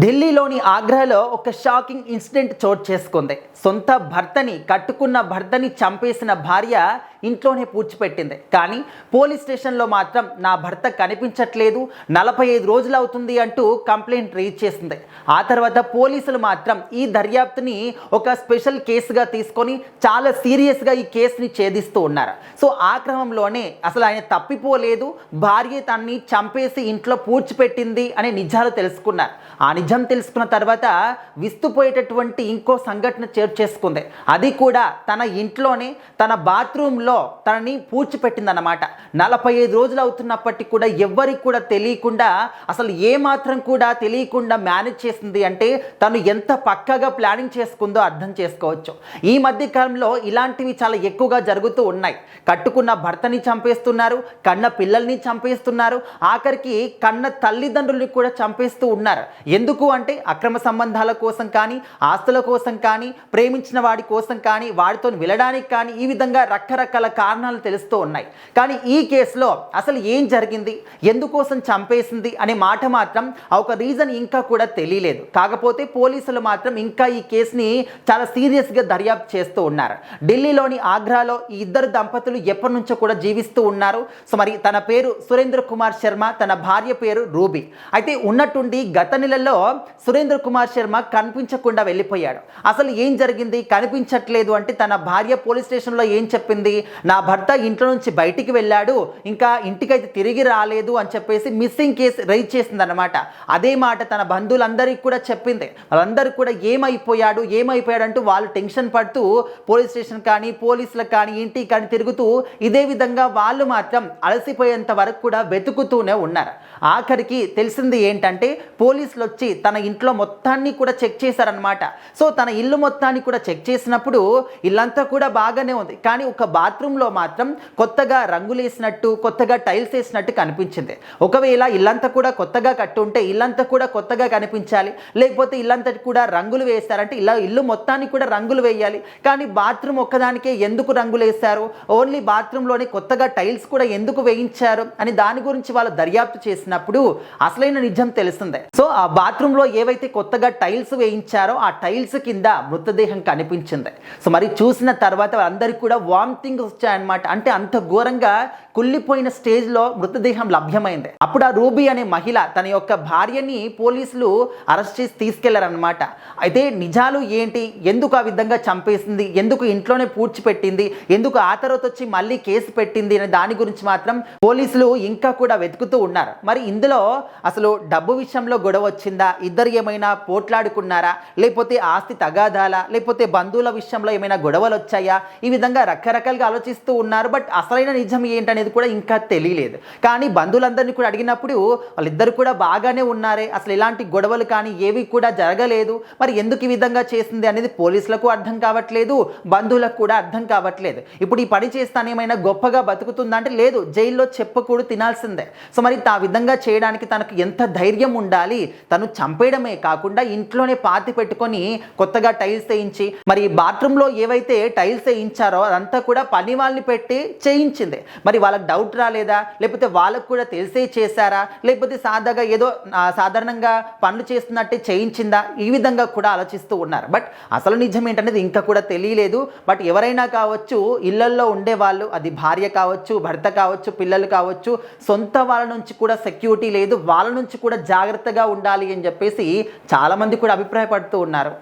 ఢిల్లీలోని ఆగ్రాలో ఒక షాకింగ్ ఇన్సిడెంట్ చోటు చేసుకుంది. సొంత భర్తని, కట్టుకున్న భర్తని చంపేసిన భార్య ఇంట్లోనే పూడ్చిపెట్టింది. కానీ పోలీస్ స్టేషన్లో మాత్రం నా భర్త కనిపించట్లేదు, 45 రోజులు అవుతుంది అంటూ కంప్లైంట్ రేజ్ చేసింది. ఆ తర్వాత పోలీసులు మాత్రం ఈ దర్యాప్తుని ఒక స్పెషల్ కేసుగా తీసుకొని చాలా సీరియస్గా ఈ కేసుని ఛేదిస్తూ ఉన్నారు. సో ఆ క్రమంలోనే అసలు ఆయన తప్పిపోలేదు, భార్య తన్ని చంపేసి ఇంట్లో పూడ్చిపెట్టింది అనే నిజాలు తెలుసుకున్నారు. ఆ నిజం తెలుసుకున్న తర్వాత విస్తుపోయేటటువంటి ఇంకో సంఘటన చోటు చేసుకుంది. అది కూడా తన ఇంట్లోనే, తన బాత్రూంలో తనని పూడ్చిపెట్టిందన్నమాట. 45 రోజులు అవుతున్నప్పటికీ కూడా ఎవ్వరికి కూడా తెలియకుండా, అసలు ఏమాత్రం కూడా తెలియకుండా మేనేజ్ చేసింది అంటే తను ఎంత పక్కగా ప్లానింగ్ చేసుకుందో అర్థం చేసుకోవచ్చు. ఈ మధ్య కాలంలో ఇలాంటివి చాలా ఎక్కువగా జరుగుతూ ఉన్నాయి. కట్టుకున్న భర్తని చంపేస్తున్నారు, కన్న పిల్లల్ని చంపేస్తున్నారు, ఆఖరికి కన్న తల్లిదండ్రుల్ని కూడా చంపేస్తూ ఉన్నారు. ఎందుకు అంటే అక్రమ సంబంధాల కోసం కానీ, ఆస్తుల కోసం కానీ, ప్రేమించిన వాడి కోసం కానీ, వాడితో వెళ్ళడానికి కానీ, ఈ విధంగా రకరకాల కారణాలు తెలుస్తూ ఉన్నాయి. కానీ ఈ కేసులో అసలు ఏం జరిగింది, ఎందుకోసం చంపేసింది అనే మాట మాత్రం ఒక రీజన్ ఇంకా కూడా తెలియలేదు. కాకపోతే పోలీసులు మాత్రం ఇంకా ఈ కేసుని చాలా సీరియస్గా దర్యాప్తు చేస్తూ ఉన్నారు. ఢిల్లీలోని ఆగ్రాలో ఈ ఇద్దరు దంపతులు ఎప్పటి నుంచో కూడా జీవిస్తూ ఉన్నారు. సో మరి తన పేరు సురేంద్ర కుమార్ శర్మ, తన భార్య పేరు రూబీ. అయితే ఉన్నట్టుండి గత నెలలో సురేంద్ర కుమార్ శర్మ కనిపించకుండా వెళ్ళిపోయాడు. అసలు ఏం జరిగింది, కనిపించట్లేదు అంటే తన భార్య పోలీస్ స్టేషన్లో ఏం చెప్పింది, నా భర్త ఇంట్లో నుంచి బయటికి వెళ్ళాడు, ఇంకా ఇంటికైతే తిరిగి రాలేదు అని చెప్పేసి మిస్సింగ్ కేసు రైజ్ చేసింది అనమాట. అదే మాట తన బంధువులందరికీ కూడా చెప్పింది. వాళ్ళందరూ కూడా ఏమైపోయాడు అంటూ వాళ్ళు టెన్షన్ పడుతూ పోలీస్ స్టేషన్ కానీ, పోలీసులకు కానీ, ఇంటికి కానీ తిరుగుతూ ఇదే విధంగా వాళ్ళు మాత్రం అలసిపోయేంత వరకు కూడా వెతుకుతూనే ఉన్నారు. ఆఖరికి తెలిసింది ఏంటంటే పోలీసులు వచ్చి తన ఇంట్లో మొత్తాన్ని కూడా చెక్ చేశారనమాట. సో తన ఇల్లు మొత్తాన్ని కూడా చెక్ చేసినప్పుడు ఇల్లంతా కూడా బాగానే ఉంది, కానీ ఒక బాత్రూంలో మాత్రం కొత్తగా రంగులు వేసినట్టు, కొత్తగా టైల్స్ వేసినట్టు కనిపించింది. ఒకవేళ ఇల్లంతా కూడా కొత్తగా కట్టుంటే ఇల్లంతా కూడా కొత్తగా కనిపించాలి, లేకపోతే ఇల్లంతా కూడా రంగులు వేస్తారంటే ఇల్లు మొత్తాన్ని కూడా రంగులు వేయాలి. కానీ బాత్రూమ్ ఒక్కదానికే ఎందుకు రంగులు వేశారు, ఓన్లీ బాత్రూంలోనే కొత్తగా టైల్స్ కూడా ఎందుకు వేయించారు అని దాని గురించి వాళ్ళు దర్యాప్తు చేసినప్పుడు అసలైన నిజం తెలిసిందే. సో ఆ బాత్రూంలో ఏవైతే కొత్తగా టైల్స్ వేయించారో ఆ టైల్స్ కింద మృతదేహం కనిపించింది. సో మరి చూసిన తర్వాత అందరికీ కూడా వామిటింగ్ వచ్చాయన్నమాట. అంటే అంత ఘోరంగా కుళ్ళిపోయిన స్టేజ్లో మృతదేహం లభ్యమైంది. అప్పుడు ఆ రూబీ అనే మహిళ తన యొక్క భార్యని పోలీసులు అరెస్ట్ చేసి తీసుకెళ్లారనమాట. అయితే నిజాలు ఏంటి, ఎందుకు ఆ విధంగా చంపేసింది, ఎందుకు ఇంట్లోనే పూడ్చిపెట్టింది, ఎందుకు ఆ తర్వాత వచ్చి మళ్ళీ కేసు పెట్టింది అనే దాని గురించి మాత్రం పోలీసులు ఇంకా కూడా వెతుకుతూ ఉన్నారు. మరి ఇందులో అసలు డబ్బు విషయంలో గొడవ వచ్చిందా, ఇద్దరు ఏమైనా పోట్లాడుకున్నారా, లేకపోతే ఆస్తి తగాదాలా, లేకపోతే బంధువుల విషయంలో ఏమైనా గొడవలు వచ్చాయా, ఈ విధంగా రకరకాలుగా ఆలోచిస్తూ ఉన్నారు. బట్ అసలైన నిజం ఏంటనేది కూడా ఇంకా తెలియలేదు. కానీ బంధువులందరినీ కూడా అడిగినప్పుడు వాళ్ళిద్దరు కూడా బాగానే ఉన్నారే, అసలు ఇలాంటి గొడవలు కానీ ఏవి కూడా జరగలేదు, మరి ఎందుకు ఈ విధంగా చేసింది అనేది పోలీసులకు అర్థం కావట్లేదు, బంధువులకు కూడా అర్థం కావట్లేదు. ఇప్పుడు ఈ పని చేస్తానేమైనా గొప్పగా బతుకుతుందా అంటే లేదు, జైల్లో చెప్పకూడదు, తినాల్సిందే. సో మరి ఆ విధంగా చేయడానికి తనకు ఎంత ధైర్యం ఉండాలి, తను చంపేయడమే కాకుండా ఇంట్లోనే పాతి పెట్టుకొని కొత్తగా టైల్స్ వేయించి, మరి బాత్రూంలో ఏవైతే టైల్స్ వేయించారో అదంతా కూడా పని వాళ్ళని పెట్టి చేయించింది. మరి వాళ్ళకి డౌట్ రాలేదా, లేకపోతే వాళ్ళకు కూడా తెలిసే చేశారా, లేకపోతే సాధారణంగా పనులు చేస్తున్నట్టే చేయించిందా, ఈ విధంగా కూడా ఆలోచిస్తూ ఉన్నారు. బట్ అసలు నిజం ఏంటనేది ఇంకా కూడా తెలియలేదు. బట్ ఎవరైనా కావచ్చు, ఇళ్లల్లో ఉండేవాళ్ళు, అది భార్య కావచ్చు, భర్త కావచ్చు, పిల్లలు కావచ్చు, సొంత వాళ్ళ నుంచి కూడా సెక్యూరిటీ లేదు, వాళ్ళ నుంచి కూడా జాగ్రత్తగా ఉండాలి అని చెప్పేసి చాలామంది కూడా అభిప్రాయపడుతూ ఉన్నారు.